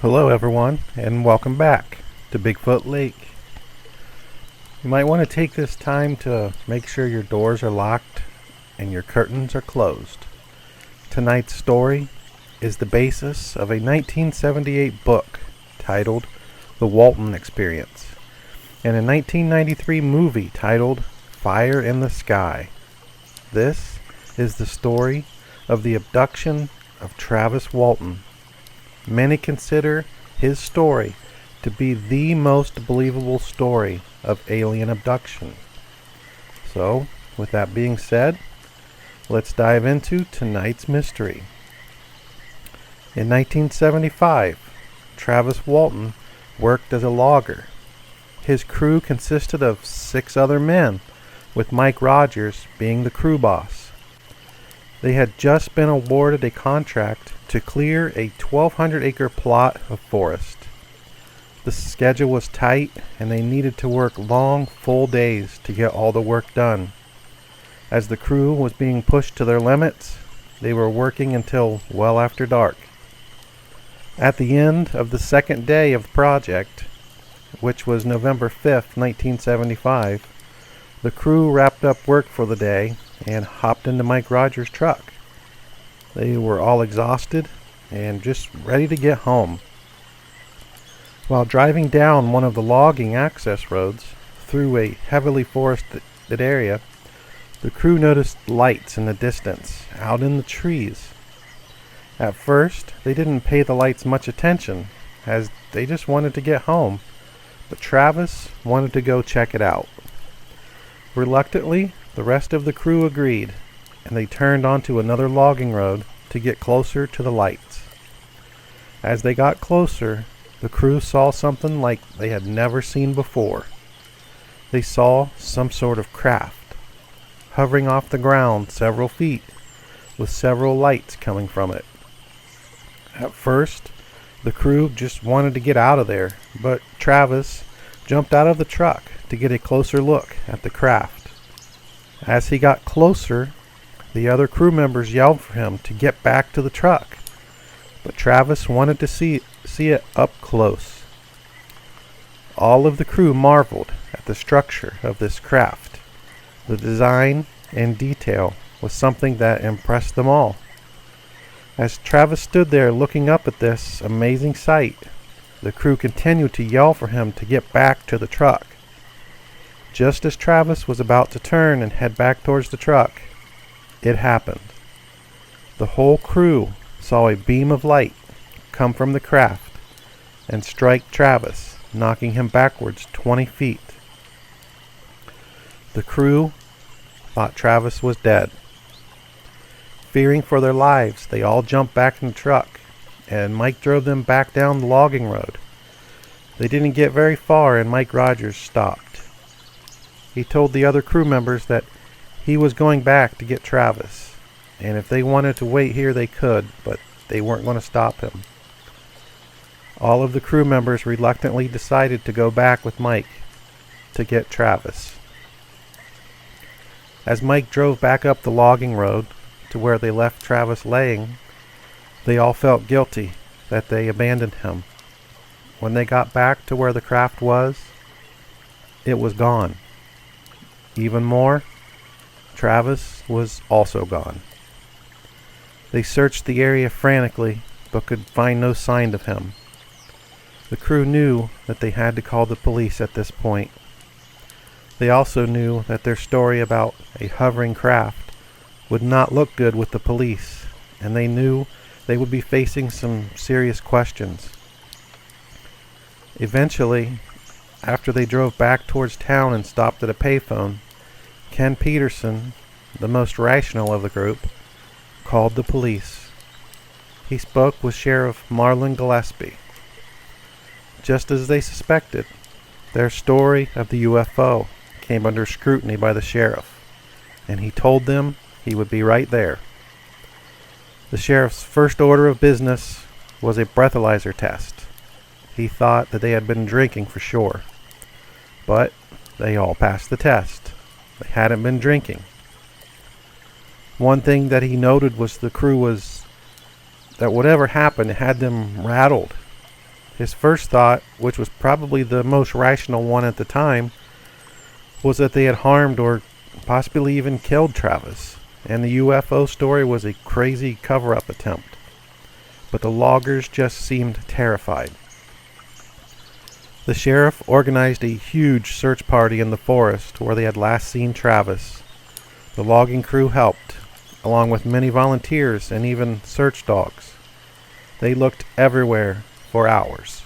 Hello everyone, and welcome back to Bigfoot Lake. You might want to take this time to make sure your doors are locked and your curtains are closed. Tonight's story is the basis of a 1978 book titled The Walton Experience and a 1993 movie titled Fire in the Sky. This is the story of the abduction of Travis Walton. Many consider his story to be the most believable story of alien abduction. So, with that being said, let's dive into tonight's mystery. In 1975, Travis Walton worked as a logger. His crew consisted of 6 other men, with Mike Rogers being the crew boss. They had just been awarded a contract to clear a 1,200-acre plot of forest. The schedule was tight, and they needed to work long, full days to get all the work done. As the crew was being pushed to their limits, they were working until well after dark. At the end of the second day of the project, which was November 5th, 1975, the crew wrapped up work for the day and hopped into Mike Rogers' truck. They were all exhausted and just ready to get home. While driving down one of the logging access roads through a heavily forested area, the crew noticed lights in the distance, out in the trees. At first, they didn't pay the lights much attention, as they just wanted to get home, but Travis wanted to go check it out. Reluctantly, the rest of the crew agreed, and they turned onto another logging road to get closer to the lights. As they got closer, the crew saw something like they had never seen before. They saw some sort of craft, hovering off the ground several feet, with several lights coming from it. At first, the crew just wanted to get out of there, but Travis jumped out of the truck to get a closer look at the craft. As he got closer, the other crew members yelled for him to get back to the truck, but Travis wanted to see it up close. All of the crew marveled at the structure of this craft. The design and detail was something that impressed them all. As Travis stood there looking up at this amazing sight, the crew continued to yell for him to get back to the truck. Just as Travis was about to turn and head back towards the truck, it happened. The whole crew saw a beam of light come from the craft and strike Travis, knocking him backwards 20 feet. The crew thought Travis was dead. Fearing for their lives, they all jumped back in the truck, and Mike drove them back down the logging road. They didn't get very far, and Mike Rogers stopped. He told the other crew members that he was going back to get Travis, and if they wanted to wait here they could, but they weren't going to stop him. All of the crew members reluctantly decided to go back with Mike to get Travis. As Mike drove back up the logging road to where they left Travis laying, they all felt guilty that they abandoned him. When they got back to where the craft was, it was gone. Even more, Travis was also gone. They searched the area frantically, but could find no sign of him. The crew knew that they had to call the police at this point. They also knew that their story about a hovering craft would not look good with the police, and they knew they would be facing some serious questions. Eventually, after they drove back towards town and stopped at a payphone, Ken Peterson, the most rational of the group, called the police. He spoke with Sheriff Marlon Gillespie. Just as they suspected, their story of the UFO came under scrutiny by the sheriff, and he told them he would be right there. The sheriff's first order of business was a breathalyzer test. He thought that they had been drinking for sure, but they all passed the test. They hadn't been drinking. One thing that he noted was the crew was that whatever happened had them rattled. His first thought, which was probably the most rational one at the time, was that they had harmed or possibly even killed Travis, and the UFO story was a crazy cover-up attempt. But the loggers just seemed terrified. The sheriff organized a huge search party in the forest where they had last seen Travis. The logging crew helped, along with many volunteers and even search dogs. They looked everywhere for hours.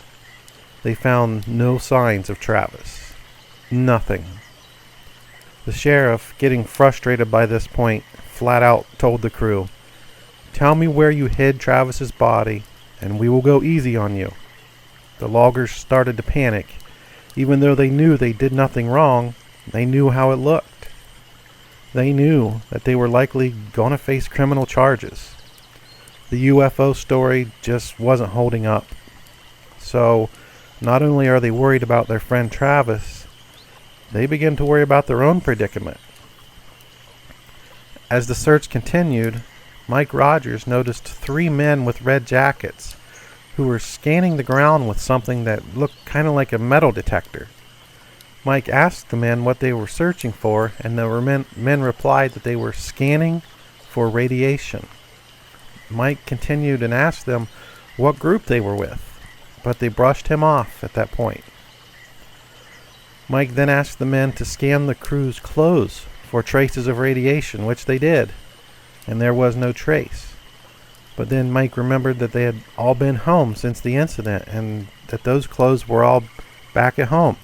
They found no signs of Travis. Nothing. The sheriff, getting frustrated by this point, flat out told the crew, "Tell me where you hid Travis's body, and we will go easy on you." The loggers started to panic. Even though they knew they did nothing wrong, they knew how it looked. They knew that they were likely going to face criminal charges. The UFO story just wasn't holding up. So, not only are they worried about their friend Travis, they begin to worry about their own predicament. As the search continued, Mike Rogers noticed 3 men with red jackets who were scanning the ground with something that looked kind of like a metal detector. Mike asked the men what they were searching for, and the men replied that they were scanning for radiation. Mike continued and asked them what group they were with, but they brushed him off at that point. Mike then asked the men to scan the crew's clothes for traces of radiation, which they did, and there was no trace. But then Mike remembered that they had all been home since the incident and that those clothes were all back at home.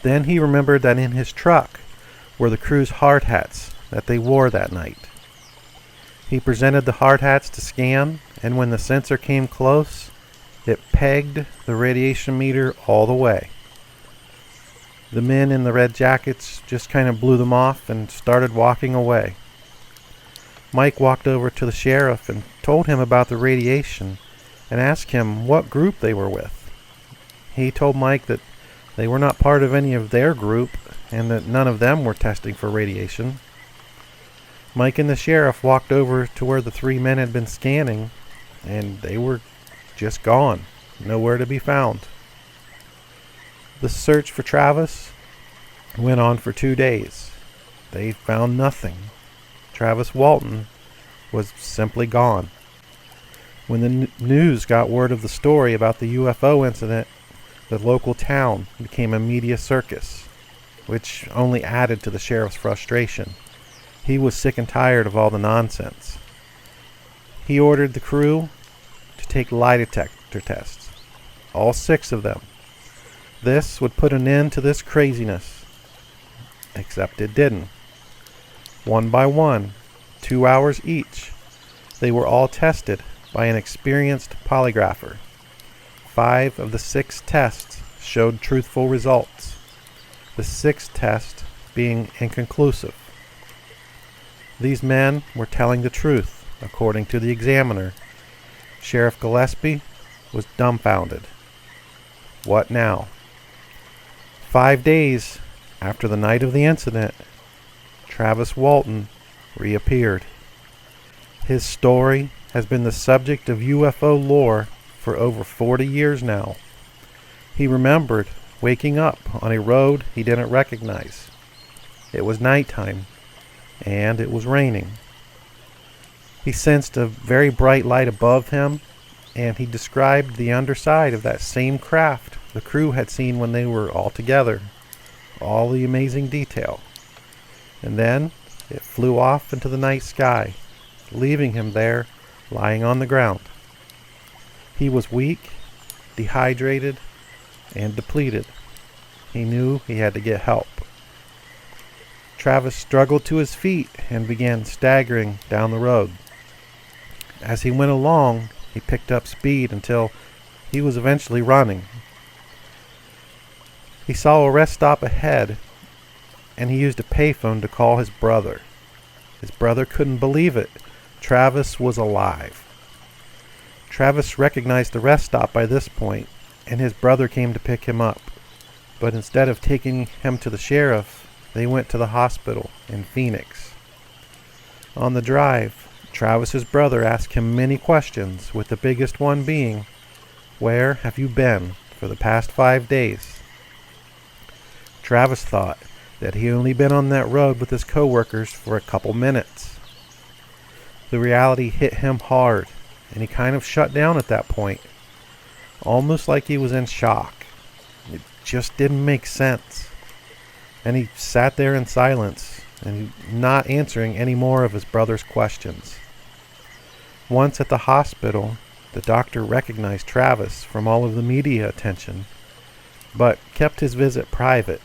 Then he remembered that in his truck were the crew's hard hats that they wore that night. He presented the hard hats to scan, and when the sensor came close, it pegged the radiation meter all the way. The men in the red jackets just kind of blew them off and started walking away. Mike walked over to the sheriff and told him about the radiation and asked him what group they were with. He told Mike that they were not part of any of their group and that none of them were testing for radiation. Mike and the sheriff walked over to where the 3 men had been scanning, and they were just gone, nowhere to be found. The search for Travis went on for 2 days. They found nothing. Travis Walton was simply gone. When the news got word of the story about the UFO incident, the local town became a media circus, which only added to the sheriff's frustration. He was sick and tired of all the nonsense. He ordered the crew to take lie detector tests, all 6 of them. This would put an end to this craziness, except it didn't. One by one, 2 hours each, they were all tested by an experienced polygrapher. 5 of the 6 tests showed truthful results, the 6th test being inconclusive. These men were telling the truth, according to the examiner. Sheriff Gillespie was dumbfounded. What now? 5 days after the night of the incident, Travis Walton reappeared. His story has been the subject of UFO lore for over 40 years now. He remembered waking up on a road he didn't recognize. It was nighttime, and it was raining. He sensed a very bright light above him, and he described the underside of that same craft the crew had seen when they were all together. All the amazing detail. And then it flew off into the night sky, leaving him there, lying on the ground. He was weak, dehydrated, and depleted. He knew he had to get help. Travis struggled to his feet and began staggering down the road. As he went along, he picked up speed until he was eventually running. He saw a rest stop ahead, and he used a payphone to call his brother. His brother couldn't believe it. Travis was alive. Travis recognized the rest stop by this point, and his brother came to pick him up. But instead of taking him to the sheriff, they went to the hospital in Phoenix. On the drive, Travis's brother asked him many questions, with the biggest one being, where have you been for the past 5 days?" Travis thought that he only been on that road with his coworkers for a couple minutes. The reality hit him hard, and he kind of shut down at that point, almost like he was in shock. It just didn't make sense. And he sat there in silence and not answering any more of his brother's questions. Once at the hospital, the doctor recognized Travis from all of the media attention, but kept his visit private.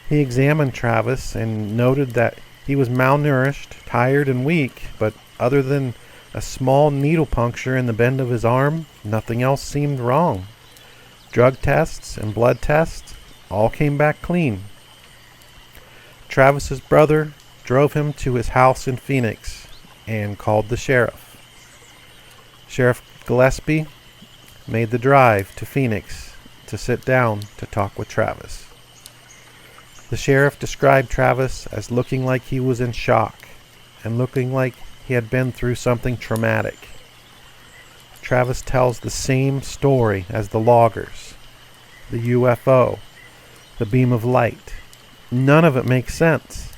He examined Travis and noted that he was malnourished, tired, and weak, but other than a small needle puncture in the bend of his arm, nothing else seemed wrong. Drug tests and blood tests all came back clean. Travis's brother drove him to his house in Phoenix and called the sheriff. Sheriff Gillespie made the drive to Phoenix to sit down to talk with Travis. The sheriff described Travis as looking like he was in shock and looking like he had been through something traumatic. Travis tells the same story as the loggers, the UFO, the beam of light. None of it makes sense.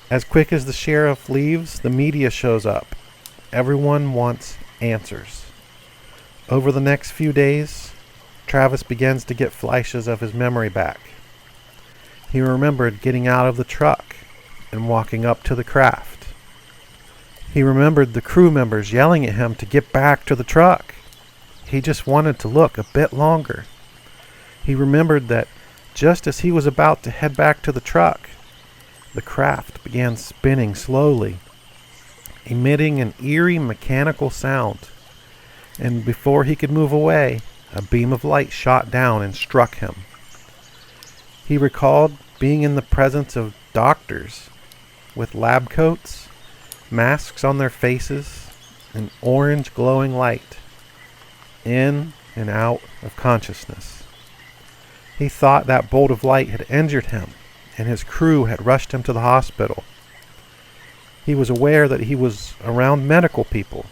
As quick as the sheriff leaves, the media shows up. Everyone wants answers. Over the next few days, Travis begins to get flashes of his memory back. He remembered getting out of the truck and walking up to the craft. He remembered the crew members yelling at him to get back to the truck. He just wanted to look a bit longer. He remembered that just as he was about to head back to the truck, the craft began spinning slowly, emitting an eerie mechanical sound. And before he could move away, a beam of light shot down and struck him. He recalled being in the presence of doctors with lab coats, masks on their faces, and orange glowing light, in and out of consciousness. He thought that bolt of light had injured him, and his crew had rushed him to the hospital. He was aware that he was around medical people.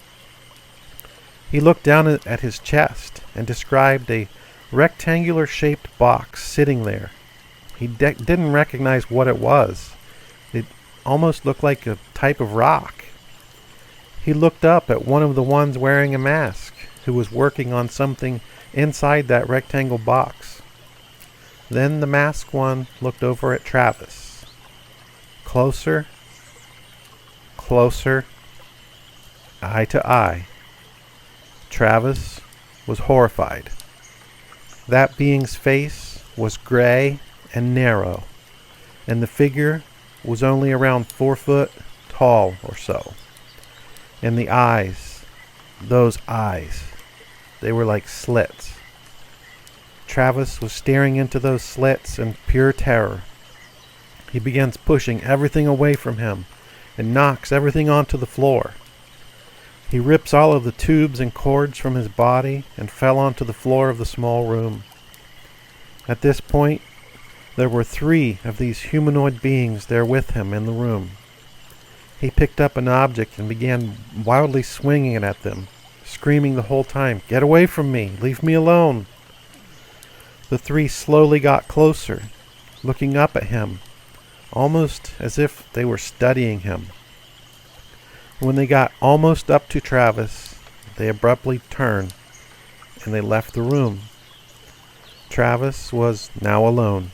He looked down at his chest and described a rectangular-shaped box sitting there. He didn't recognize what it was. It almost looked like a type of rock. He looked up at one of the ones wearing a mask, who was working on something inside that rectangle box. Then the masked one looked over at Travis. Closer, closer, eye to eye. Travis was horrified. That being's face was gray and narrow, and the figure was only around 4 foot tall or so. And the eyes, those eyes, they were like slits. Travis was staring into those slits in pure terror. He begins pushing everything away from him and knocks everything onto the floor. He rips all of the tubes and cords from his body and fell onto the floor of the small room. At this point, there were 3 of these humanoid beings there with him in the room. He picked up an object and began wildly swinging it at them, screaming the whole time, "Get away from me! Leave me alone!" The 3 slowly got closer, looking up at him, almost as if they were studying him. When they got almost up to Travis, they abruptly turned and they left the room. Travis was now alone.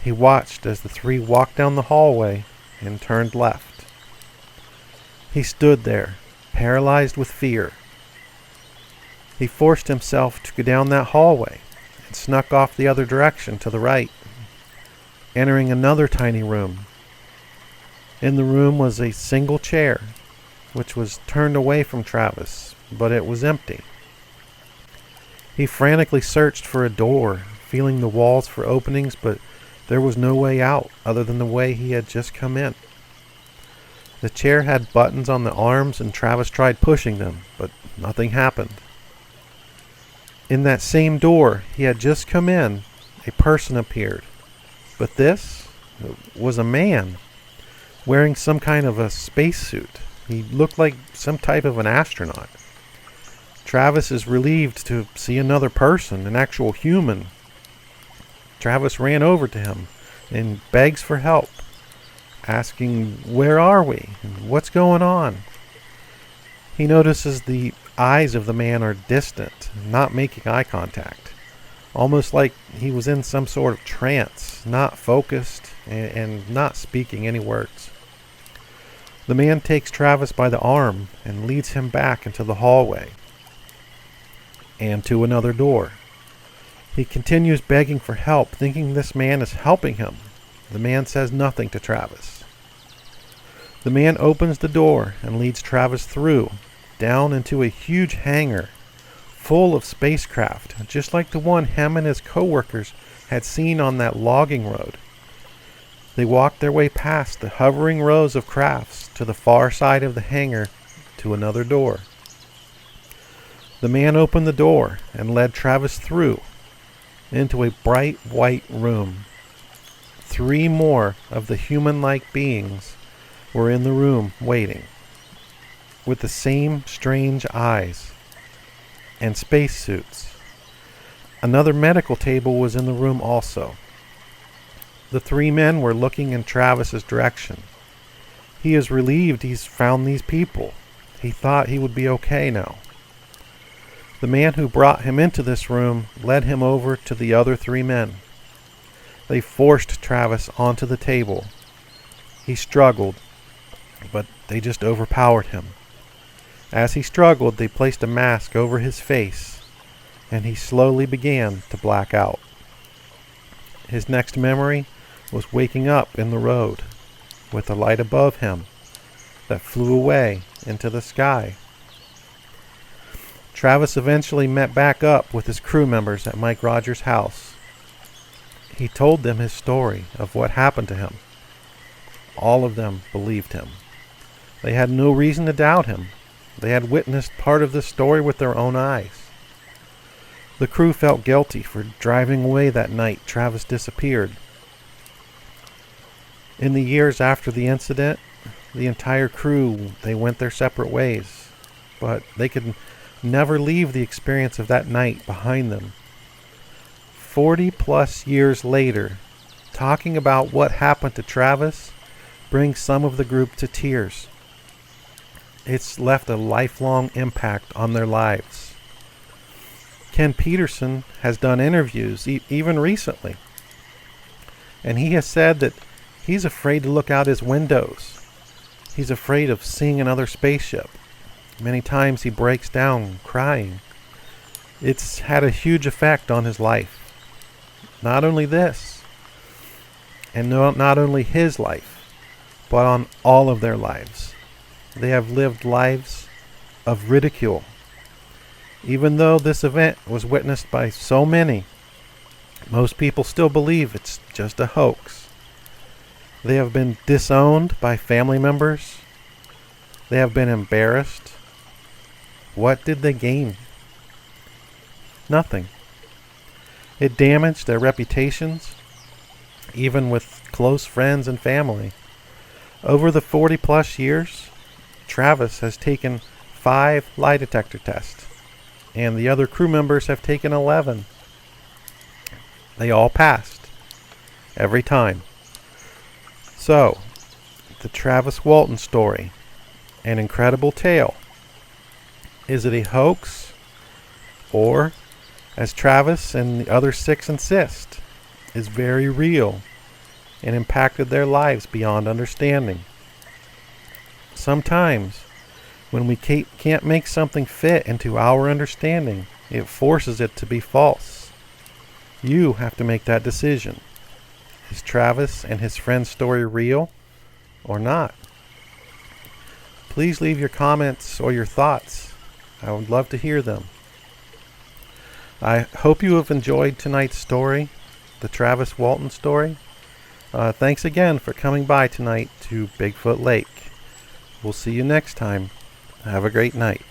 He watched as the 3 walked down the hallway and turned left. He stood there, paralyzed with fear. He forced himself to go down that hallway and snuck off the other direction to the right, entering another tiny room. In the room was a single chair, which was turned away from Travis, but it was empty. He frantically searched for a door, feeling the walls for openings, but there was no way out other than the way he had just come in. The chair had buttons on the arms, and Travis tried pushing them, but nothing happened. In that same door he had just come in, a person appeared. But this was a man, wearing some kind of a spacesuit. He looked like some type of an astronaut. Travis is relieved to see another person, an actual human. Travis ran over to him and begs for help, asking, "Where are we? What's going on?" He notices the eyes of the man are distant, not making eye contact, almost like he was in some sort of trance, not focused and not speaking any words. The man takes Travis by the arm and leads him back into the hallway and to another door. He continues begging for help, thinking this man is helping him. The man says nothing to Travis. The man opens the door and leads Travis through, down into a huge hangar full of spacecraft, just like the one him and his co-workers had seen on that logging road. They walked their way past the hovering rows of crafts to the far side of the hangar to another door. The man opened the door and led Travis through into a bright white room. 3 more of the human-like beings were in the room waiting, with the same strange eyes and spacesuits. Another medical table was in the room also. The 3 men were looking in Travis's direction. He is relieved he's found these people. He thought he would be okay now. The man who brought him into this room led him over to the other 3 men. They forced Travis onto the table. He struggled, but they just overpowered him. As he struggled, they placed a mask over his face, and he slowly began to black out. His next memory was waking up in the road with a light above him that flew away into the sky. Travis eventually met back up with his crew members at Mike Rogers' house. He told them his story of what happened to him. All of them believed him. They had no reason to doubt him. They had witnessed part of the story with their own eyes. The crew felt guilty for driving away that night Travis disappeared. In the years after the incident, the entire crew, they went their separate ways, but they could never leave the experience of that night behind them. 40 plus years later, talking about what happened to Travis brings some of the group to tears. It's left a lifelong impact on their lives. Ken Peterson has done interviews even recently, and he has said that he's afraid to look out his windows. He's afraid of seeing another spaceship. Many times he breaks down crying. It's had a huge effect on his life. Not only this, and not only his life, but on all of their lives. They have lived lives of ridicule. Even though this event was witnessed by so many, most people still believe it's just a hoax. They have been disowned by family members. They have been embarrassed. What did they gain? Nothing. It damaged their reputations, even with close friends and family. Over the 40 plus years, Travis has taken 5 lie detector tests, and the other crew members have taken 11. They all passed, every time. So, the Travis Walton story, an incredible tale. Is it a hoax? Or, as Travis and the other 6 insist, is very real and impacted their lives beyond understanding? Sometimes, when we can't make something fit into our understanding, it forces it to be false. You have to make that decision. Is Travis and his friend's story real or not? Please leave your comments or your thoughts. I would love to hear them. I hope you have enjoyed tonight's story, the Travis Walton story. Thanks again for coming by tonight to Bigfoot Lake. We'll see you next time. Have a great night.